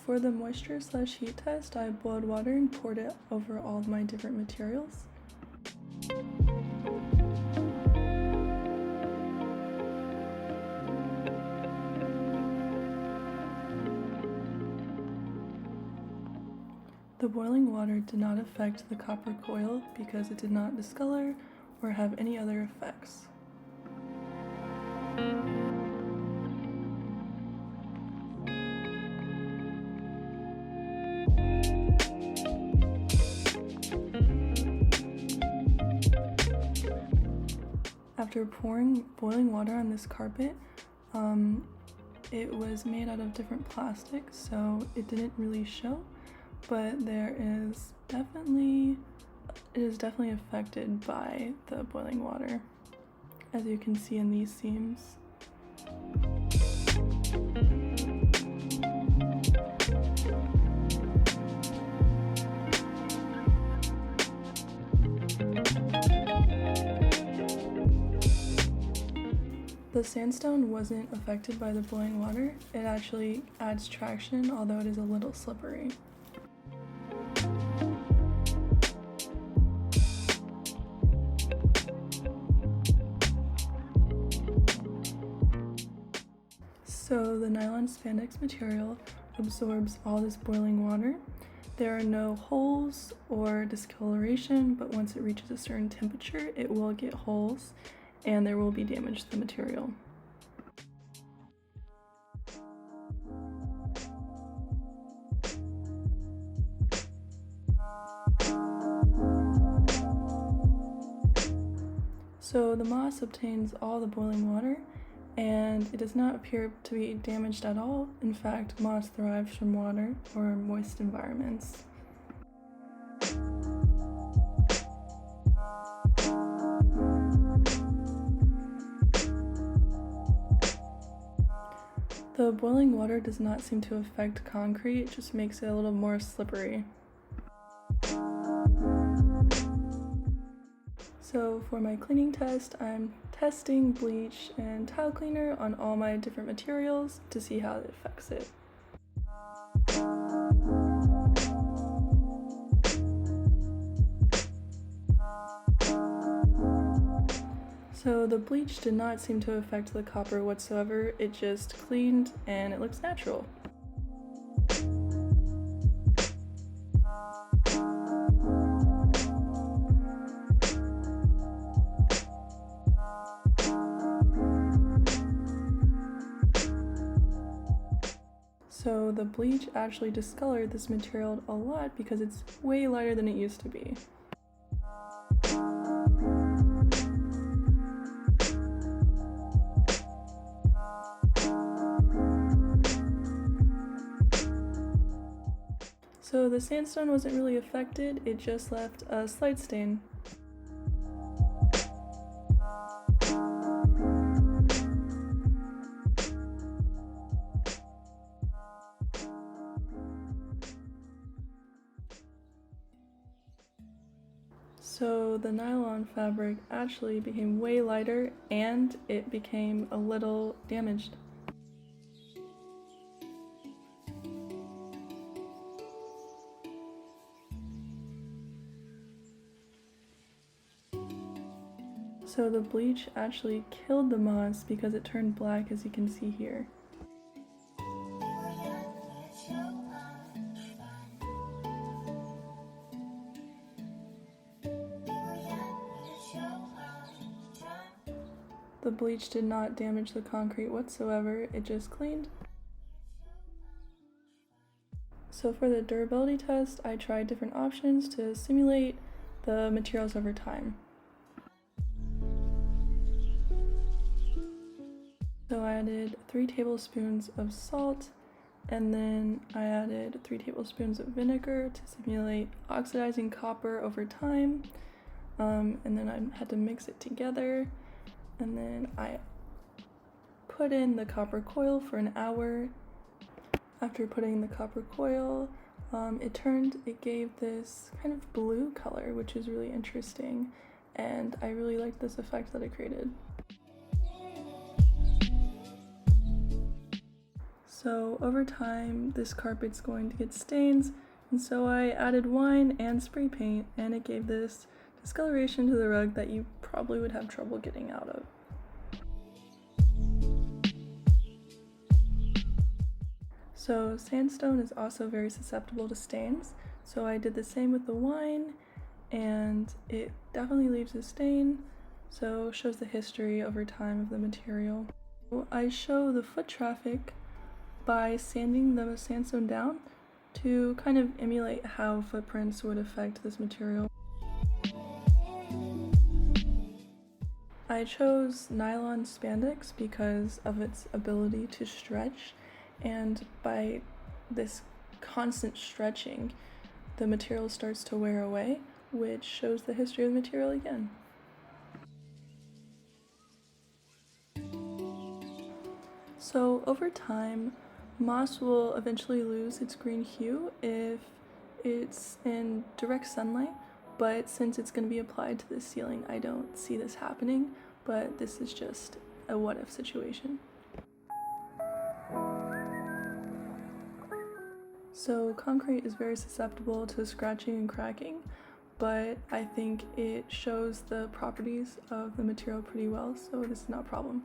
For the moisture/heat test, I boiled water and poured it over all of my different materials. The boiling water did not affect the copper coil because it did not discolor or have any other effects. After pouring boiling water on this carpet, it was made out of different plastics, so it didn't really show, but it is definitely affected by the boiling water, as you can see in these seams. The sandstone wasn't affected by the boiling water. It actually adds traction, although it is a little slippery. So the nylon spandex material absorbs all this boiling water. There are no holes or discoloration, but once it reaches a certain temperature, it will get holes and there will be damage to the material. So the moss obtains all the boiling water, and it does not appear to be damaged at all. In fact, moss thrives from water or moist environments. The boiling water does not seem to affect concrete, it just makes it a little more slippery. So for my cleaning test, I'm testing bleach and tile cleaner on all my different materials to see how it affects it. So the bleach did not seem to affect the copper whatsoever, it just cleaned and it looks natural. So the bleach actually discolored this material a lot because it's way lighter than it used to be. So the sandstone wasn't really affected, it just left a slight stain. So the nylon fabric actually became way lighter and it became a little damaged. So the bleach actually killed the moss because it turned black, as you can see here. The bleach did not damage the concrete whatsoever, it just cleaned. So for the durability test, I tried different options to simulate the materials over time. So I added 3 tablespoons of salt, and then I added 3 tablespoons of vinegar to simulate oxidizing copper over time, and then I had to mix it together, and then I put in the copper coil for an hour. After putting the copper coil, it gave this kind of blue color, which is really interesting, and I really liked this effect that it created. So over time, this carpet's going to get stains, and so I added wine and spray paint, and it gave this discoloration to the rug that you probably would have trouble getting out of. So sandstone is also very susceptible to stains, so I did the same with the wine, and it definitely leaves a stain, so shows the history over time of the material. I show the foot traffic by sanding the sandstone down to kind of emulate how footprints would affect this material. I chose nylon spandex because of its ability to stretch, and by this constant stretching, the material starts to wear away, which shows the history of the material again. So over time, moss will eventually lose its green hue if it's in direct sunlight, but since it's going to be applied to the ceiling, I don't see this happening, but this is just a what-if situation. So concrete is very susceptible to scratching and cracking, but I think it shows the properties of the material pretty well, so this is not a problem.